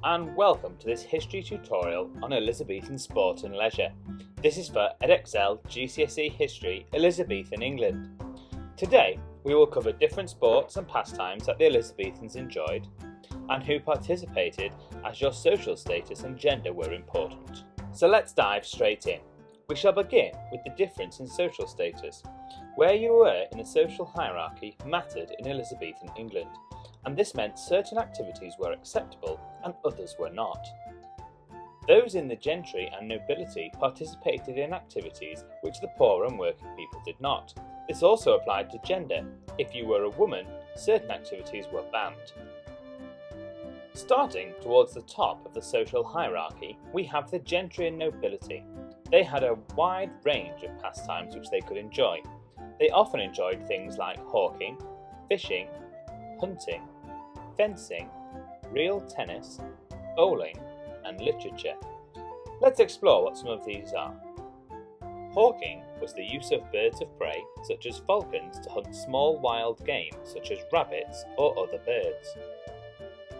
Hello and welcome to this history tutorial on Elizabethan Sport and Leisure. This is for Edexcel GCSE History Elizabethan England. Today we will cover different sports and pastimes that the Elizabethans enjoyed and who participated as your social status and gender were important. So let's dive straight in. We shall begin with the difference in social status. Where you were in the social hierarchy mattered in Elizabethan England, and this meant certain activities were acceptable and others were not. Those in the gentry and nobility participated in activities which the poor and working people did not. This also applied to gender. If you were a woman, certain activities were banned. Starting towards the top of the social hierarchy, we have the gentry and nobility. They had a wide range of pastimes which they could enjoy. They often enjoyed things like hawking, fishing, hunting, fencing, real tennis, bowling, and literature. Let's explore what some of these are. Hawking was the use of birds of prey, such as falcons, to hunt small wild game, such as rabbits or other birds.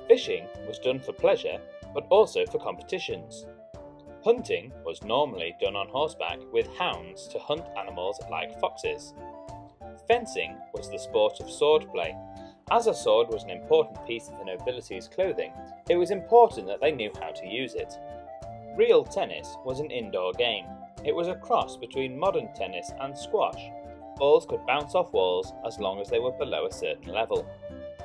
Fishing was done for pleasure, but also for competitions. Hunting was normally done on horseback with hounds to hunt animals like foxes. Fencing was the sport of swordplay. As a sword was an important piece of the nobility's clothing, it was important that they knew how to use it. Real tennis was an indoor game. It was a cross between modern tennis and squash. Balls could bounce off walls as long as they were below a certain level.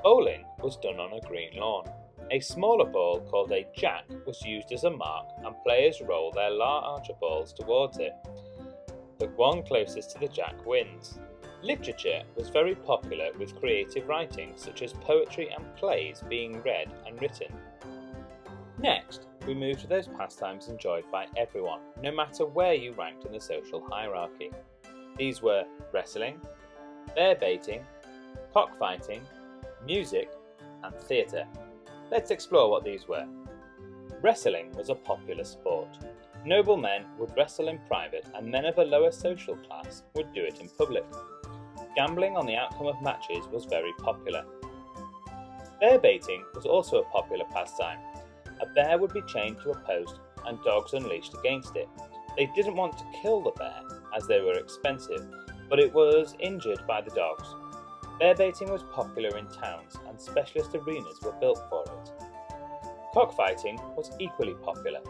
Bowling was done on a green lawn. A smaller ball called a jack was used as a mark, and players roll their larger balls towards it. The one closest to the jack wins. Literature was very popular, with creative writing such as poetry and plays being read and written. Next, we move to those pastimes enjoyed by everyone, no matter where you ranked in the social hierarchy. These were wrestling, bear baiting, cockfighting, music, and theatre. Let's explore what these were. Wrestling was a popular sport. Noblemen would wrestle in private, and men of a lower social class would do it in public. Gambling on the outcome of matches was very popular. Bear baiting was also a popular pastime. A bear would be chained to a post and dogs unleashed against it. They didn't want to kill the bear as they were expensive, but it was injured by the dogs. Bear baiting was popular in towns, and specialist arenas were built for it. Cockfighting was equally popular.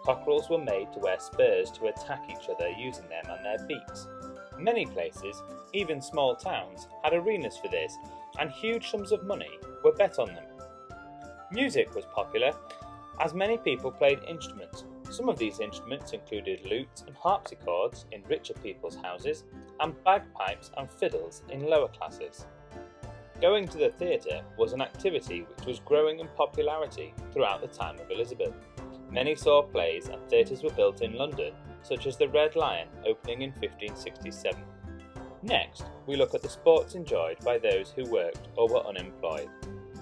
Cockerels were made to wear spurs to attack each other using them and their beaks. Many places, even small towns, had arenas for this, and huge sums of money were bet on them. Music was popular, as many people played instruments. Some of these instruments included lutes and harpsichords in richer people's houses, and bagpipes and fiddles in lower classes. Going to the theatre was an activity which was growing in popularity throughout the time of Elizabeth. Many saw plays, and theatres were built in London, such as the Red Lion, opening in 1567. Next, we look at the sports enjoyed by those who worked or were unemployed.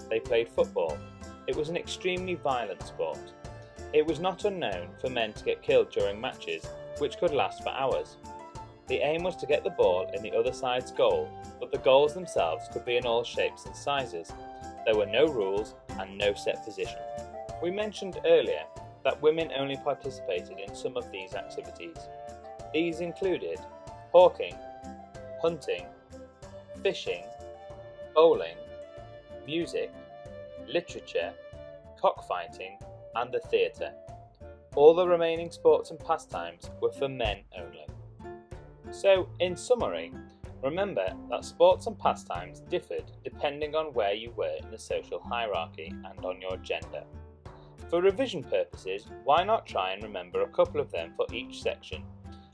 They played football. It was an extremely violent sport. It was not unknown for men to get killed during matches, which could last for hours. The aim was to get the ball in the other side's goal, but the goals themselves could be in all shapes and sizes. There were no rules and no set position. We mentioned earlier that women only participated in some of these activities. These included hawking, hunting, fishing, bowling, music, literature, cockfighting, and the theatre. All the remaining sports and pastimes were for men only. So, in summary, remember that sports and pastimes differed depending on where you were in the social hierarchy and on your gender. For revision purposes, why not try and remember a couple of them for each section?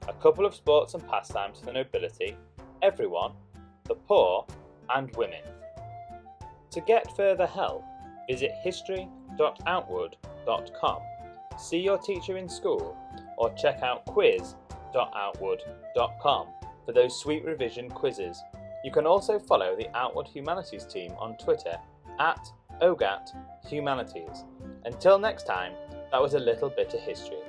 A couple of sports and pastimes for the nobility, everyone, the poor, and women. To get further help, visit history.outwood.com, see your teacher in school, or check out quiz.outwood.com for those sweet revision quizzes. You can also follow the Outwood Humanities team on Twitter @OGATHumanities. Until next time, that was a little bit of history.